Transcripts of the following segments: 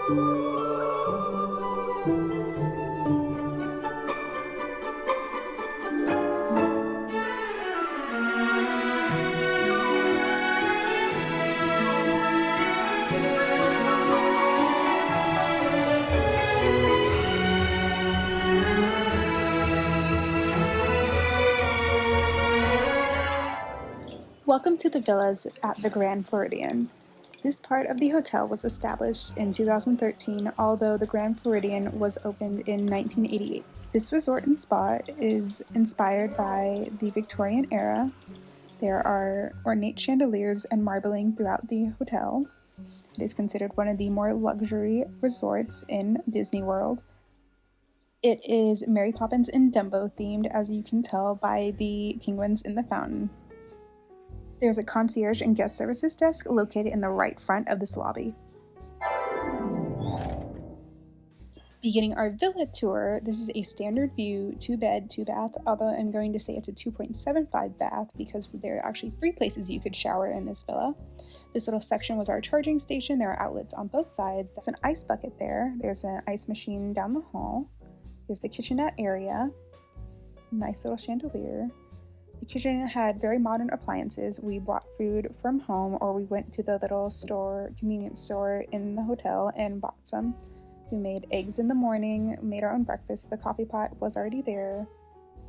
Welcome to the villas at the Grand Floridian. This part of the hotel was established in 2013, although the Grand Floridian was opened in 1988. This resort and spa is inspired by the Victorian era. There are ornate chandeliers and marbling throughout the hotel. It is considered one of the more luxury resorts in Disney World. It is Mary Poppins and Dumbo themed, as you can tell by the penguins in the fountain. There's a concierge and guest services desk located in the right front of this lobby. Beginning our villa tour, this is a standard view, 2-bed, 2-bath, although I'm going to say it's a 2.75 bath because there are actually 3 places you could shower in this villa. This little section was our charging station. There are outlets on both sides. There's an ice bucket there. There's an ice machine down the hall. There's the kitchenette area. Nice little chandelier. The kitchen had very modern appliances. We brought food from home, or we went to the little store, convenience store in the hotel and bought some. We made eggs in the morning, made our own breakfast. The coffee pot was already there.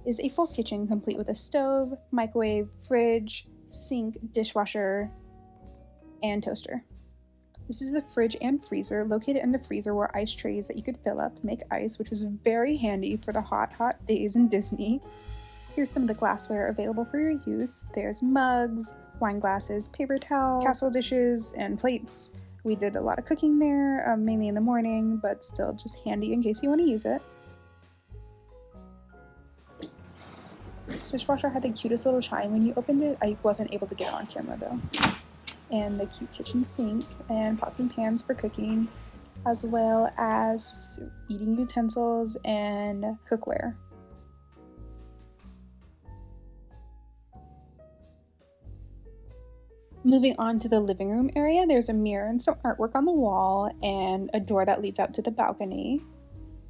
It is a full kitchen complete with a stove, microwave, fridge, sink, dishwasher, and toaster. This is the fridge and freezer. Located in the freezer were ice trays that you could fill up to make ice, which was very handy for the hot days in Disney. Here's some of the glassware available for your use. There's mugs, wine glasses, paper towels, casserole dishes, and plates. We did a lot of cooking there, mainly in the morning, but still just handy in case you want to use it. This dishwasher had the cutest little chime when you opened it. I wasn't able to get it on camera though. And the cute kitchen sink and pots and pans for cooking, as well as just eating utensils and cookware. Moving on to the living room area, there's a mirror and some artwork on the wall and a door that leads out to the balcony.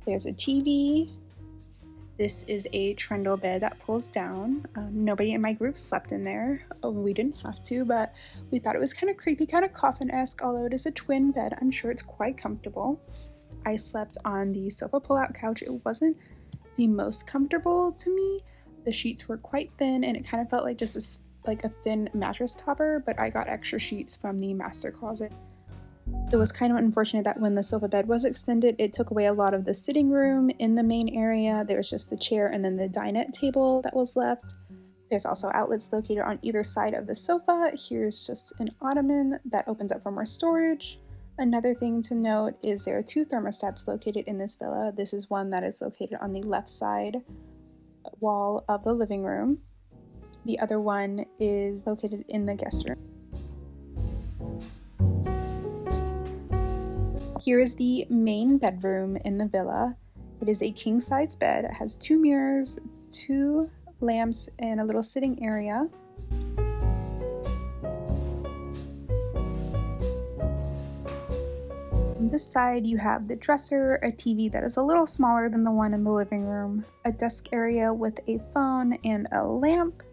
There's a TV. This is a trundle bed that pulls down. Nobody in my group slept in there. We didn't have to, but we thought it was kind of creepy, kind of coffin-esque, although it is a twin bed. I'm sure it's quite comfortable. I slept on the sofa pull-out couch. It wasn't the most comfortable to me. The sheets were quite thin and it kind of felt like just a thin mattress topper, but I got extra sheets from the master closet. It was kind of unfortunate that when the sofa bed was extended, it took away a lot of the sitting room in the main area. There was just the chair and then the dinette table that was left. There's also outlets located on either side of the sofa. Here's just an ottoman that opens up for more storage. Another thing to note is there are 2 thermostats located in this villa. This is one that is located on the left side wall of the living room. The other one is located in the guest room. Here is the main bedroom in the villa. It is a king-size bed. It has 2 mirrors, 2 lamps, and a little sitting area. On this side, you have the dresser, a TV that is a little smaller than the one in the living room, a desk area with a phone and a lamp.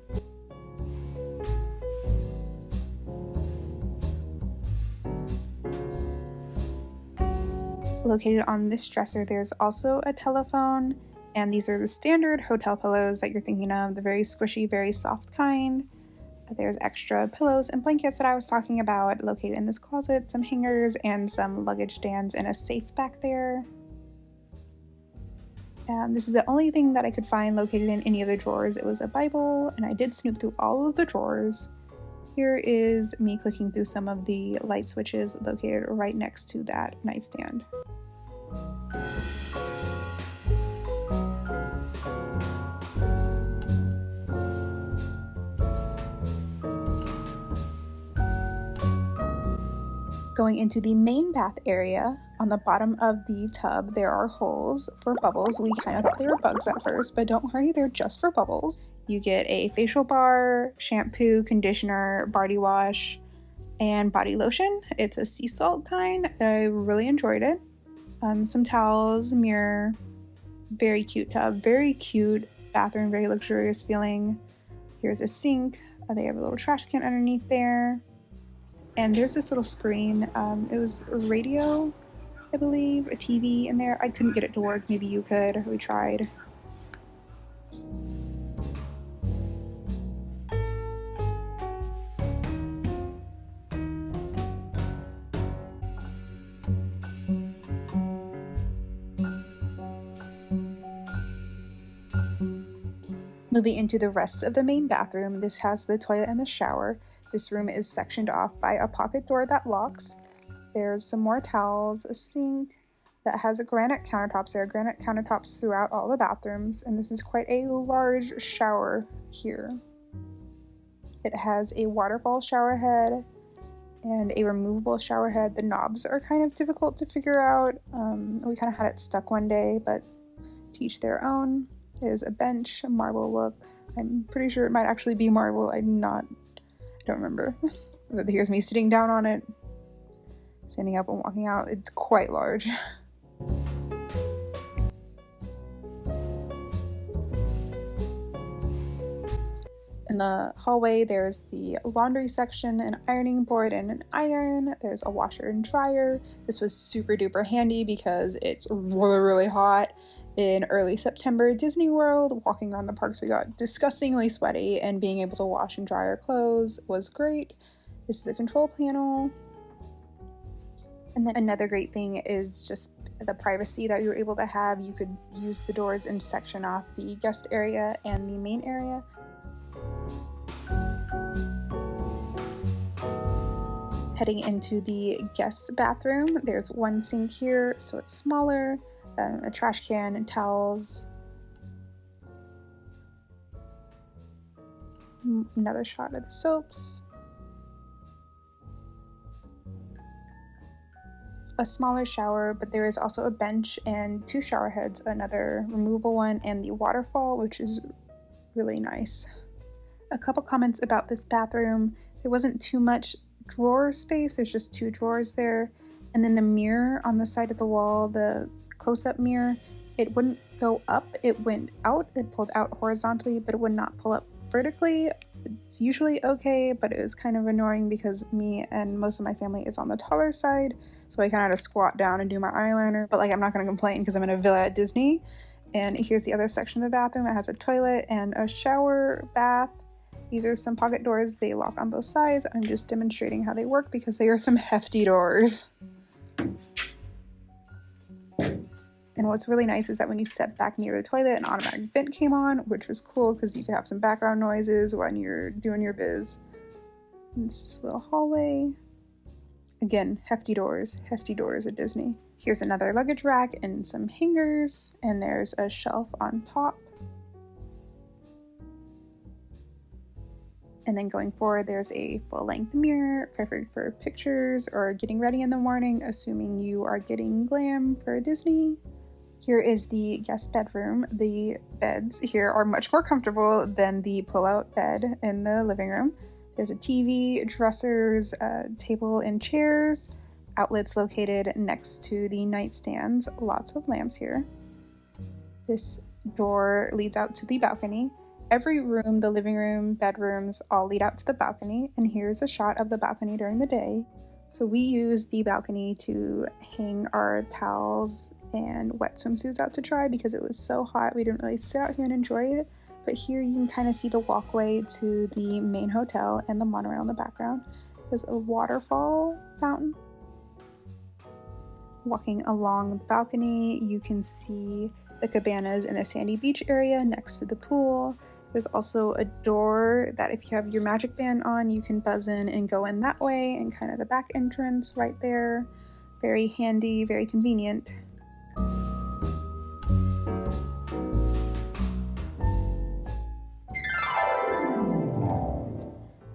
Located on this dresser, there's also a telephone, and these are the standard hotel pillows that you're thinking of, the very squishy, very soft kind. There's extra pillows and blankets that I was talking about located in this closet, some hangers and some luggage stands and a safe back there. And this is the only thing that I could find located in any of the drawers. It was a Bible, and I did snoop through all of the drawers. Here is me clicking through some of the light switches located right next to that nightstand. Going into the main bath area, on the bottom of the tub there are holes for bubbles. We kind of thought they were bugs at first, but don't worry, they're just for bubbles. You get a facial bar, shampoo, conditioner, body wash, and body lotion. It's a sea salt kind. I really enjoyed it. Some towels, mirror, very cute tub, very cute bathroom, very luxurious feeling. Here's a sink. They have a little trash can underneath there. And there's this little screen. It was a radio, I believe, a TV in there. I couldn't get it to work. Maybe you could. We tried. Moving into the rest of the main bathroom, this has the toilet and the shower. This room is sectioned off by a pocket door that locks. There's some more towels, a sink that has granite countertops. There are granite countertops throughout all the bathrooms, and this is quite a large shower here. It has a waterfall shower head and a removable shower head. The knobs are kind of difficult to figure out. We kind of had it stuck one day, but to each their own. There's a bench, a marble look. I'm pretty sure it might actually be marble. I don't remember. But here's me sitting down on it, standing up and walking out. It's quite large. In the hallway, there's the laundry section, an ironing board and an iron. There's a washer and dryer. This was super duper handy because it's really, really hot. In early September at Disney World, walking around the parks, we got disgustingly sweaty, and being able to wash and dry our clothes was great. This is a control panel. And then another great thing is just the privacy that you were able to have. You could use the doors and section off the guest area and the main area. Heading into the guest bathroom, there's one sink here, so it's smaller. A trash can and towels. Another shot of the soaps. A smaller shower, but there is also a bench and 2 shower heads, another removable one, and the waterfall, which is really nice. A couple comments about this bathroom. There wasn't too much drawer space. There's just 2 drawers there. And then the mirror on the side of the wall, the close-up mirror, it wouldn't go up, it went out. It pulled out horizontally, but it would not pull up vertically. It's usually okay, but it was kind of annoying because me and most of my family is on the taller side, so I kind of had to squat down and do my eyeliner. But I'm not going to complain because I'm in a villa at Disney. And here's the other section of the bathroom. It has a toilet and a shower bath. These are some pocket doors. They lock on both sides. I'm just demonstrating how they work because they are some hefty doors. And what's really nice is that when you step back near the toilet, an automatic vent came on, which was cool because you could have some background noises when you're doing your biz. And it's just a little hallway. Again, hefty doors at Disney. Here's another luggage rack and some hangers, and there's a shelf on top. And then going forward, there's a full-length mirror, perfect for pictures or getting ready in the morning, assuming you are getting glam for Disney. Here is the guest bedroom. The beds here are much more comfortable than the pull-out bed in the living room. There's a TV, dressers, a table and chairs, outlets located next to the nightstands, lots of lamps here. This door leads out to the balcony. Every room, the living room, bedrooms, all lead out to the balcony, and here's a shot of the balcony during the day. So we use the balcony to hang our towels and wet swimsuits out to dry because it was so hot. We didn't really sit out here and enjoy it. But here you can kind of see the walkway to the main hotel and the monorail in the background. There's a waterfall fountain. Walking along the balcony, you can see the cabanas in a sandy beach area next to the pool. There's also a door that if you have your magic band on, you can buzz in and go in that way, and kind of the back entrance right there. Very handy, very convenient.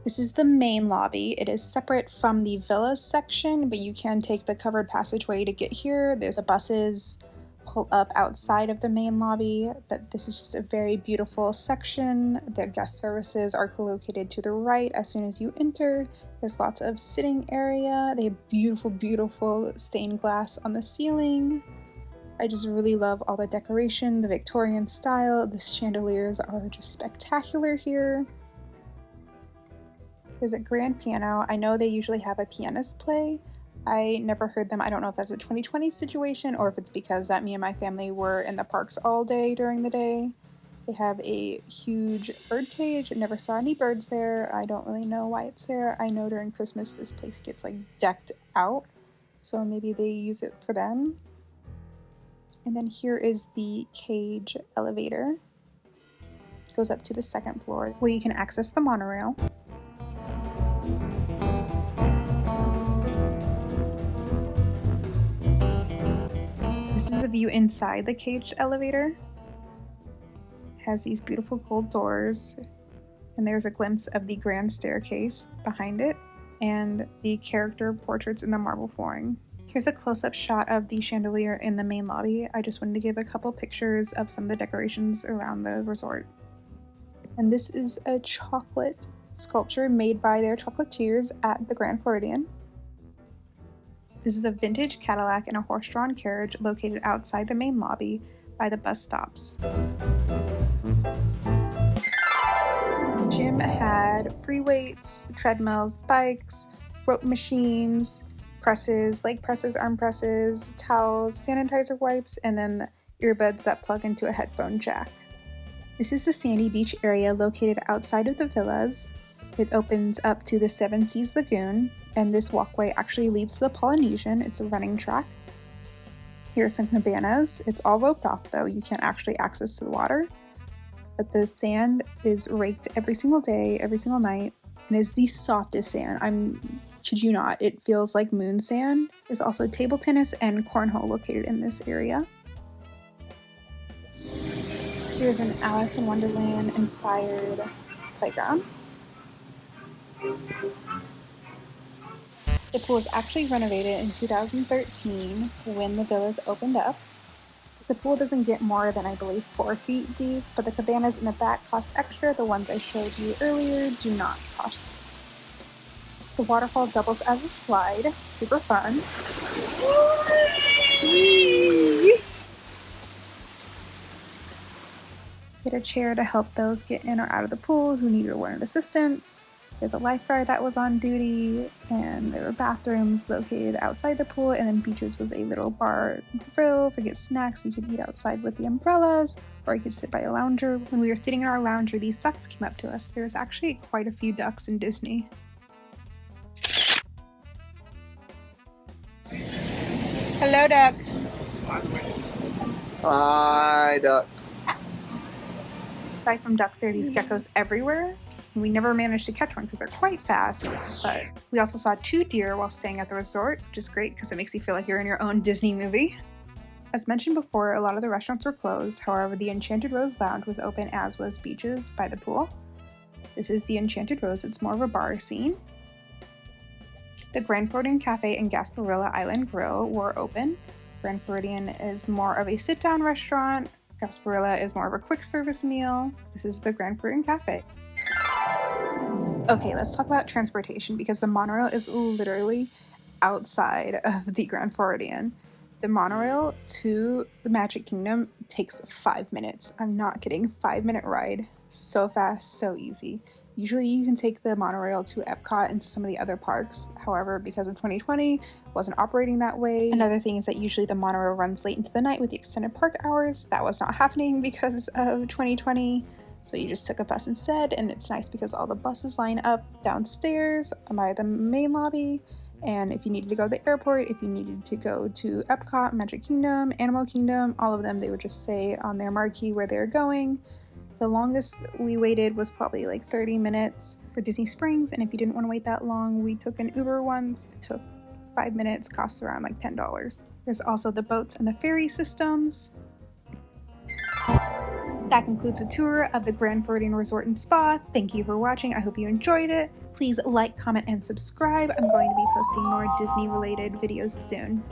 This is the main lobby. It is separate from the villas section, but you can take the covered passageway to get here. There's the buses pull up outside of the main lobby, but this is just a very beautiful section. The guest services are located to the right as soon as you enter. There's lots of sitting area. They have beautiful, beautiful stained glass on the ceiling. I just really love all the decoration, the Victorian style. The chandeliers are just spectacular here. There's a grand piano. I know they usually have a pianist play. I never heard them. I don't know if that's a 2020 situation or if it's because that me and my family were in the parks all day during the day. They have a huge bird cage. I never saw any birds there. I don't really know why it's there. I know during Christmas this place gets like decked out, so maybe they use it for them. And then here is the cage elevator. It goes up to the second floor where you can access the monorail. This is the view inside the caged elevator. It has these beautiful gold doors, and there's a glimpse of the grand staircase behind it and the character portraits in the marble flooring. Here's a close-up shot of the chandelier in the main lobby. I just wanted to give a couple pictures of some of the decorations around the resort. And this is a chocolate sculpture made by their chocolatiers at the Grand Floridian. This is a vintage Cadillac and a horse-drawn carriage located outside the main lobby by the bus stops. The gym had free weights, treadmills, bikes, rope machines, presses, leg presses, arm presses, towels, sanitizer wipes, and then the earbuds that plug into a headphone jack. This is the Sandy Beach area located outside of the villas. It opens up to the Seven Seas Lagoon, and this walkway actually leads to the Polynesian. It's a running track. Here are some cabanas. It's all roped off though. You can't actually access to the water. But the sand is raked every single day, every single night, and it's the softest sand. Kid you not, it feels like moon sand. There's also table tennis and cornhole located in this area. Here's an Alice in Wonderland inspired playground. The pool was actually renovated in 2013 when the villas opened up. The pool doesn't get more than, I believe, 4 feet deep, but the cabanas in the back cost extra. The ones I showed you earlier do not cost. The waterfall doubles as a slide. Super fun. Get a chair to help those get in or out of the pool who need rewarded assistance. There's a lifeguard that was on duty, and there were bathrooms located outside the pool, and then Beaches was a little bar grill for get snacks. You could eat outside with the umbrellas, or you could sit by a lounger. When we were sitting in our lounger, these ducks came up to us. There was actually quite a few ducks in Disney. Hello, duck. Hi, duck. Aside from ducks, there are these geckos everywhere. We never managed to catch one because they're quite fast, but we also saw 2 deer while staying at the resort, which is great because it makes you feel like you're in your own Disney movie. As mentioned before, a lot of the restaurants were closed. However, the Enchanted Rose Lounge was open, as was Beaches by the pool. This is the Enchanted Rose. It's more of a bar scene. The Grand Floridian Cafe and Gasparilla Island Grill were open. Grand Floridian is more of a sit-down restaurant. Gasparilla is more of a quick service meal. This is the Grand Floridian Cafe. Okay, let's talk about transportation because the monorail is literally outside of the Grand Floridian. The monorail to the Magic Kingdom takes 5 minutes. I'm not kidding. 5-minute ride. So fast, so easy. Usually you can take the monorail to Epcot and to some of the other parks. However, because of 2020, it wasn't operating that way. Another thing is that usually the monorail runs late into the night with the extended park hours. That was not happening because of 2020. So you just took a bus instead, and it's nice because all the buses line up downstairs by the main lobby. And if you needed to go to the airport, if you needed to go to Epcot, Magic Kingdom, Animal Kingdom, all of them, they would just say on their marquee where they're going. The longest we waited was probably like 30 minutes for Disney Springs, and if you didn't want to wait that long, we took an Uber once. It took 5 minutes, costs around like $10. There's also the boats and the ferry systems. That concludes the tour of the Grand Floridian Resort and Spa. Thank you for watching. I hope you enjoyed it. Please like, comment, and subscribe. I'm going to be posting more Disney-related videos soon.